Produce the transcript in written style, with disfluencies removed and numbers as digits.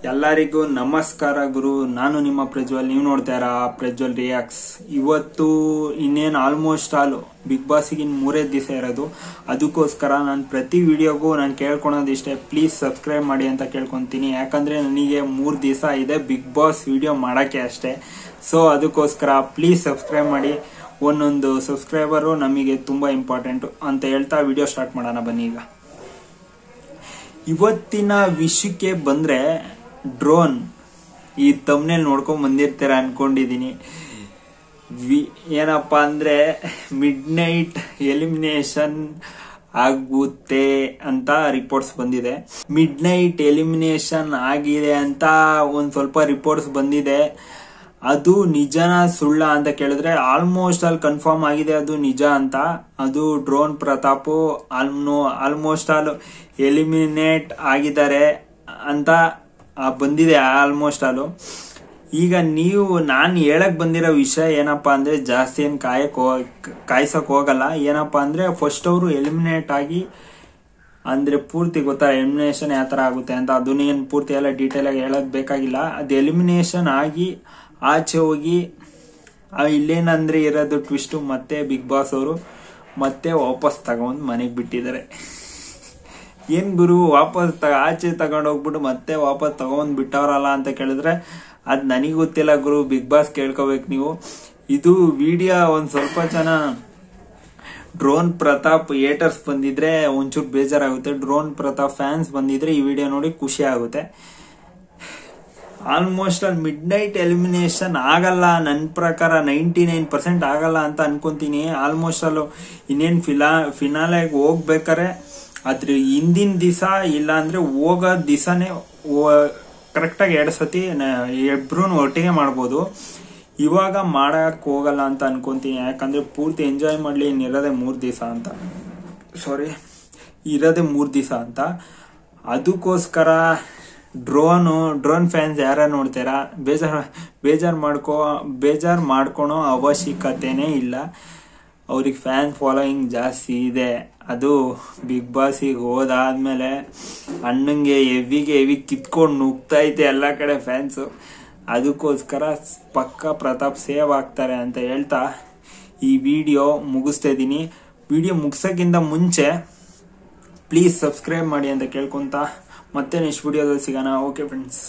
ಎಲ್ಲರಿಗೂ ನಮಸ್ಕಾರ ಗುರು. ನಾನು ನಿಮ್ಮ ಪ್ರಜ್ವಲ್, ನೀವು ನೋಡ್ತಾ ಇರ ಪ್ರಜ್ವಲ್ ರಿಯಾಕ್ಟ್ಸ್. ಇವತ್ತು ಇನ್ನೇನು ಆಲ್ಮೋಸ್ಟ್ ಆಲ್ ಬಿಗ್ ಬಾಸ್ಗೆ 3 ದಿವಸ ಇರೋದು. ಅದಕ್ಕೋಸ್ಕರ ನಾನು ಪ್ರತಿ ವಿಡಿಯೋಗೂ ನಾನು ಕೇಳ್ಕೊಳೋದು ಇಷ್ಟೇ, ಪ್ಲೀಸ್ ಸಬ್ಸ್ಕ್ರೈಬ್ ಮಾಡಿ ಅಂತ ಕೇಳ್ಕೊತೀನಿ. ಯಾಕಂದ್ರೆ ನನಗೆ 3 ದಿವಸ ಇದೆ ಬಿಗ್ ಬಾಸ್ ವಿಡಿಯೋ ಮಾಡಕ್ಕೆ ಅಷ್ಟೇ. ಸೊ ಅದಕ್ಕೋಸ್ಕರ ಪ್ಲೀಸ್ ಸಬ್ಸ್ಕ್ರೈಬ್ ಮಾಡಿ. ಒಂದೊಂದು ಸಬ್ಸ್ಕ್ರೈಬರು ನಮಗೆ ತುಂಬಾ ಇಂಪಾರ್ಟೆಂಟ್ ಅಂತ ಹೇಳ್ತಾ ವಿಡಿಯೋ ಸ್ಟಾರ್ಟ್ ಮಾಡೋಣ ಬನ್ನಿ. ಈಗ ಇವತ್ತಿನ ವಿಷಯಕ್ಕೆ ಬಂದ್ರೆ, ಡ್ರೋನ್ ಈ ತಮ್ನೇಲ್ ನೋಡ್ಕೊಂಡ್ ಬಂದಿರ್ತೀರ ಅನ್ಕೊಂಡಿದೀನಿ. ಏನಪ್ಪಾ ಅಂದ್ರೆ ಮಿಡ್ ನೈಟ್ ಎಲಿಮಿನೇಷನ್ ಆಗುತ್ತೆ ಅಂತ ರಿಪೋರ್ಟ್ಸ್ ಬಂದಿದೆ. ಮಿಡ್ ನೈಟ್ ಎಲಿಮಿನೇಷನ್ ಆಗಿದೆ ಅಂತ ಒಂದ್ ಸ್ವಲ್ಪ ರಿಪೋರ್ಟ್ಸ್ ಬಂದಿದೆ. ಅದು ನಿಜನ ಸುಳ್ಳ ಅಂತ ಕೇಳಿದ್ರೆ ಆಲ್ಮೋಸ್ಟ್ ಆಲ್ ಕನ್ಫರ್ಮ್ ಆಗಿದೆ ಅದು ನಿಜ ಅಂತ. ಅದು drone Pratap almost all eliminate ಆಗಿದ್ದಾರೆ ಅಂತ ಬಂದಿದೆ ಆಲ್ಮೋಸ್ಟ್ ಆಲ್. ಈಗ ನಾನು ಹೇಳಕ್ ಬಂದಿರೋ ವಿಷಯ ಏನಪ್ಪಾ ಅಂದ್ರೆ, ಜಾಸ್ತಿ ಏನ್ ಕಾಯ್ಸಕ್ ಹೋಗಲ್ಲ. ಏನಪ್ಪಾ ಅಂದ್ರೆ, ಫಸ್ಟ್ ಅವರು ಎಲಿಮಿನೇಟ್ ಆಗಿ ಅಂದ್ರೆ ಪೂರ್ತಿ ಗೊತ್ತಾ ಎಲಿಮಿನೇಷನ್ ಯಾವ ತರ ಆಗುತ್ತೆ ಅಂತ. ಅದನ್ನೇನ್ ಪೂರ್ತಿ ಎಲ್ಲ ಡೀಟೇಲ್ ಆಗಿ ಹೇಳಕ್ ಬೇಕಾಗಿಲ್ಲ. ಅದು ಎಲಿಮಿನೇಷನ್ ಆಗಿ ಆಚೆ ಹೋಗಿ ಇಲ್ಲೇನಂದ್ರೆ ಇರೋದು ಟ್ವಿಸ್ಟ್, ಮತ್ತೆ ಬಿಗ್ ಬಾಸ್ ಅವರು ಮತ್ತೆ ವಾಪಸ್ ತಗೊಂಡ್ ಮನೆಗ್ ಬಿಟ್ಟಿದ್ದಾರೆ. ಏನ್ ಗುರು ವಾಪಸ್ ಆಚೆ ತಗೊಂಡ್ ಹೋಗ್ಬಿಟ್ಟು ಮತ್ತೆ ವಾಪಸ್ ತಗೊಂಡ್ ಬಿಟ್ಟವ್ರಲ್ಲ ಅಂತ ಕೇಳಿದ್ರೆ ಅದ್ ನನಗ್ ಗೊತ್ತಿಲ್ಲ ಗುರು, ಬಿಗ್ ಬಾಸ್ ಕೇಳ್ಕೋಬೇಕು ನೀವು. ಇದು ವಿಡಿಯೋ ಒಂದ್ ಸ್ವಲ್ಪ ಜನ ಡ್ರೋನ್ ಪ್ರತಾಪ್ ಏಟರ್ಸ್ ಬಂದಿದ್ರೆ ಒಂಚೂರು ಬೇಜಾರಾಗುತ್ತೆ. ಡ್ರೋನ್ ಪ್ರತಾಪ್ ಫ್ಯಾನ್ಸ್ ಬಂದಿದ್ರೆ ಈ ವಿಡಿಯೋ ನೋಡಿ ಖುಷಿ ಆಗುತ್ತೆ. Almost all mid night elimination ಆಗಲ್ಲ, ನನ್ನ ಪ್ರಕಾರ 99% ಆಗಲ್ಲ ಅಂತ ಅನ್ಕೊಂತೀನಿ. ಆಲ್ಮೋಸ್ಟ್ ಆಲ್ ಇನ್ನೇನ್ ಫಿನಾಲೆಗೆ ಹೋಗ್ಬೇಕಾರೆ ಅದ್ರ ಹಿಂದಿನ ದಿವಸ ಇಲ್ಲ ಅಂದ್ರೆ ಹೋಗೋ ದಿವಸನೇ ಕರೆಕ್ಟ್ ಆಗಿ 2 ಸತಿ ಇಬ್ರು ಒಟ್ಟಿಗೆ ಮಾಡ್ಬೋದು. ಇವಾಗ ಮಾಡಕ್ ಹೋಗಲ್ಲ ಅಂತ ಅನ್ಕೊಂತೀನಿ. ಯಾಕಂದ್ರೆ ಪೂರ್ತಿ ಎಂಜಾಯ್ ಮಾಡ್ಲಿ, ಇರೋದೇ 3 ದಿವಸ ಅಂತ. ಇರೋದೇ 3 ದಿವಸ ಅಂತ. ಅದಕ್ಕೋಸ್ಕರ ಡ್ರೋನ್ ಫ್ಯಾನ್ಸ್ ಯಾರ ನೋಡ್ತೀರಾ, ಬೇಜಾರ್ ಮಾಡ್ಕೊಳೋ ಅವಶ್ಯಕತೆನೇ ಇಲ್ಲ. ಅವ್ರಿಗೆ ಫ್ಯಾನ್ ಫಾಲೋಯಿಂಗ್ ಜಾಸ್ತಿ ಇದೆ. ಅದು ಬಿಗ್ ಬಾಸಿಗೆ ಹೋದಾದ್ಮೇಲೆ ಅಣ್ಣಂಗೆ ಹೆವಿ ಕಿತ್ಕೊಂಡು ನುಗ್ತಾ ಐತೆ ಎಲ್ಲಾ ಕಡೆ ಫ್ಯಾನ್ಸು. ಅದಕ್ಕೋಸ್ಕರ ಪಕ್ಕ ಪ್ರತಾಪ್ ಸೇವ್ ಆಗ್ತಾರೆ ಅಂತ ಹೇಳ್ತಾ ಈ ವಿಡಿಯೋ ಮುಗಿಸ್ತಾ ಇದೀನಿ. ವಿಡಿಯೋ ಮುಗಿಸೋಕ್ಕಿಂತ ಮುಂಚೆ ಪ್ಲೀಸ್ ಸಬ್ಸ್ಕ್ರೈಬ್ ಮಾಡಿ ಅಂತ ಕೇಳ್ಕೊಂತ ಮತ್ತೆ ನೆಕ್ಸ್ಟ್ ವಿಡಿಯೋದಲ್ಲಿ ಸಿಗೋಣ. Okay friends.